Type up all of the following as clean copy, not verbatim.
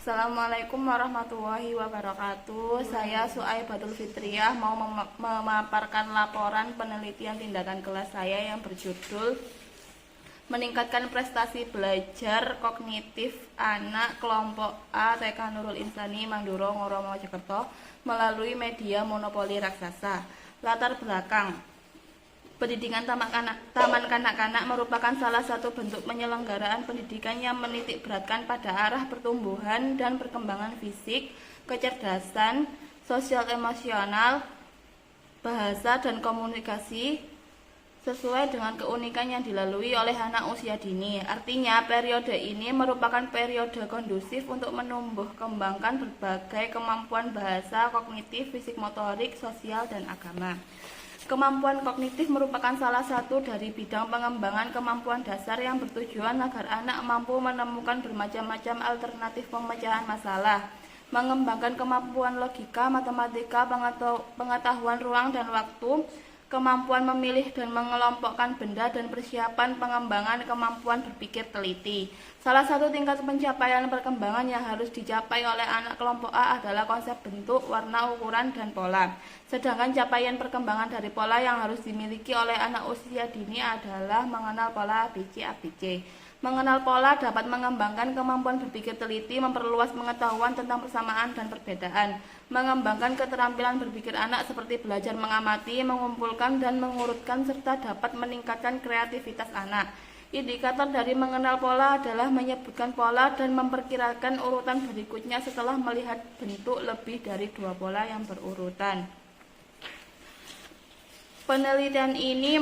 Assalamualaikum warahmatullahi wabarakatuh. Saya Suaibatul Fitriah mau memaparkan laporan penelitian tindakan kelas saya yang berjudul Meningkatkan Prestasi Belajar Kognitif Anak Kelompok A TK Nurul Insani Manduro Ngoro Mojokerto melalui media monopoli raksasa. Latar belakang: pendidikan taman kanak-kanak merupakan salah satu bentuk penyelenggaraan pendidikan yang menitik beratkan pada arah pertumbuhan dan perkembangan fisik, kecerdasan, sosial emosional, bahasa, dan komunikasi sesuai dengan keunikan yang dilalui oleh anak usia dini. Artinya, periode ini merupakan periode kondusif untuk menumbuh kembangkan berbagai kemampuan bahasa, kognitif, fisik motorik, sosial, dan agama. Kemampuan kognitif merupakan salah satu dari bidang pengembangan kemampuan dasar yang bertujuan agar anak mampu menemukan bermacam-macam alternatif pemecahan masalah, mengembangkan kemampuan logika, matematika, pengetahuan ruang dan waktu, kemampuan memilih dan mengelompokkan benda, dan persiapan pengembangan kemampuan berpikir teliti. Salah satu tingkat pencapaian perkembangan yang harus dicapai oleh anak kelompok A adalah konsep bentuk, warna, ukuran, dan pola. Sedangkan capaian perkembangan dari pola yang harus dimiliki oleh anak usia dini adalah mengenal pola ABC. Mengenal pola dapat mengembangkan kemampuan berpikir teliti, memperluas pengetahuan tentang persamaan dan perbedaan, mengembangkan keterampilan berpikir anak seperti belajar mengamati, mengumpulkan, dan mengurutkan, serta dapat meningkatkan kreativitas anak. Indikator dari mengenal pola adalah menyebutkan pola dan memperkirakan urutan berikutnya setelah melihat bentuk lebih dari dua pola yang berurutan. Penelitian ini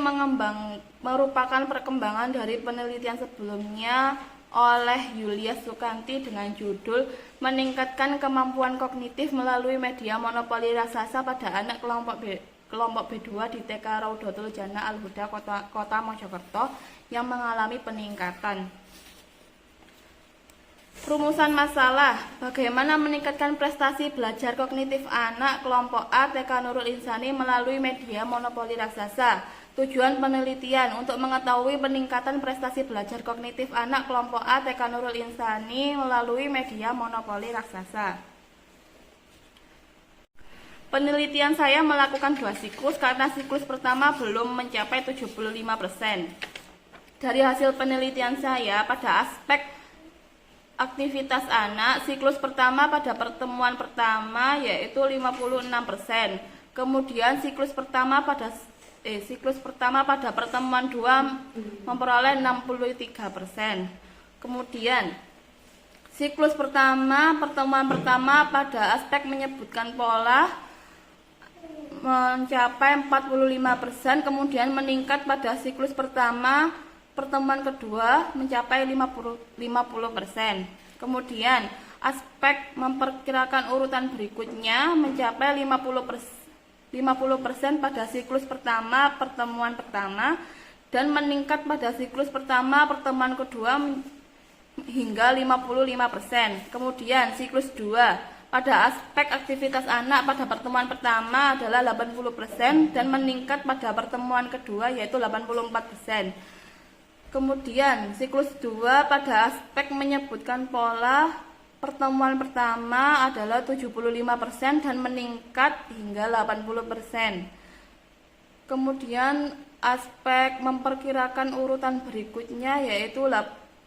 merupakan perkembangan dari penelitian sebelumnya oleh Yulias Sukanti dengan judul Meningkatkan Kemampuan Kognitif Melalui Media Monopoli Raksasa pada Anak Kelompok B2 di TK Raudatul Jannah Al-Huda Kota Mojokerto yang mengalami peningkatan. Rumusan masalah: bagaimana meningkatkan prestasi belajar kognitif anak kelompok A TK Nurul Insani melalui media monopoli raksasa. Tujuan penelitian: untuk mengetahui peningkatan prestasi belajar kognitif anak kelompok A TK Nurul Insani melalui media monopoli raksasa. Penelitian saya melakukan 2 siklus karena siklus pertama belum mencapai 75%. Dari hasil penelitian saya pada aspek aktivitas anak, siklus pertama pada pertemuan pertama yaitu 56%. Kemudian siklus pertama pada pertemuan 2 memperoleh 63%. Kemudian siklus pertemuan pertama pada aspek menyebutkan pola mencapai 45%, kemudian meningkat pada siklus pertemuan kedua mencapai 50%. Kemudian aspek memperkirakan urutan berikutnya mencapai 50% pada siklus pertemuan pertama, dan meningkat pada siklus pertemuan kedua hingga 55%. Kemudian siklus 2 pada aspek aktivitas anak pada pertemuan pertama adalah 80% dan meningkat pada pertemuan kedua yaitu 84%. Kemudian siklus 2 pada aspek menyebutkan pola pertemuan pertama adalah 75% dan meningkat hingga 80%. Kemudian aspek memperkirakan urutan berikutnya yaitu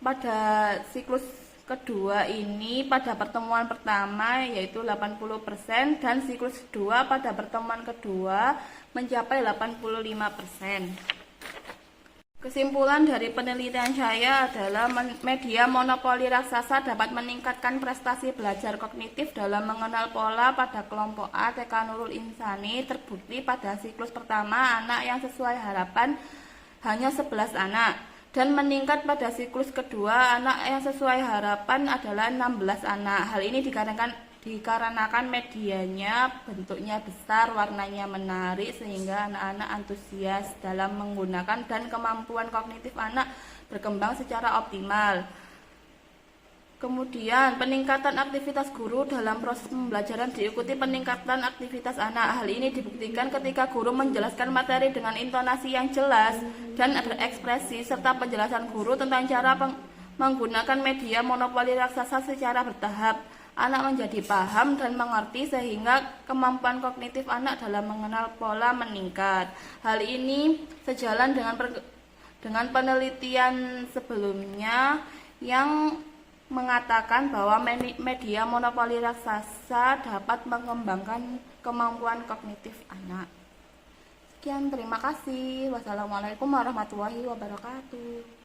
pada siklus kedua ini pada pertemuan pertama yaitu 80% dan siklus 2 pada pertemuan kedua mencapai 85%. Kesimpulan dari penelitian saya adalah media monopoli raksasa dapat meningkatkan prestasi belajar kognitif dalam mengenal pola pada kelompok A TK Nurul Insani. Terbukti pada siklus pertama anak yang sesuai harapan hanya 11 anak, dan meningkat pada siklus kedua anak yang sesuai harapan adalah 16 anak. Hal ini dikarenakan medianya bentuknya besar, warnanya menarik, sehingga anak-anak antusias dalam menggunakan dan kemampuan kognitif anak berkembang secara optimal. Kemudian peningkatan aktivitas guru dalam proses pembelajaran diikuti peningkatan aktivitas anak. Hal ini dibuktikan ketika guru menjelaskan materi dengan intonasi yang jelas dan berekspresi, serta penjelasan guru tentang cara menggunakan media monopoli raksasa secara bertahap. anak menjadi paham dan mengerti sehingga kemampuan kognitif anak dalam mengenal pola meningkat. Hal ini sejalan dengan penelitian sebelumnya yang mengatakan bahwa media monopoli raksasa dapat mengembangkan kemampuan kognitif anak. Sekian, terima kasih. Wassalamualaikum warahmatullahi wabarakatuh.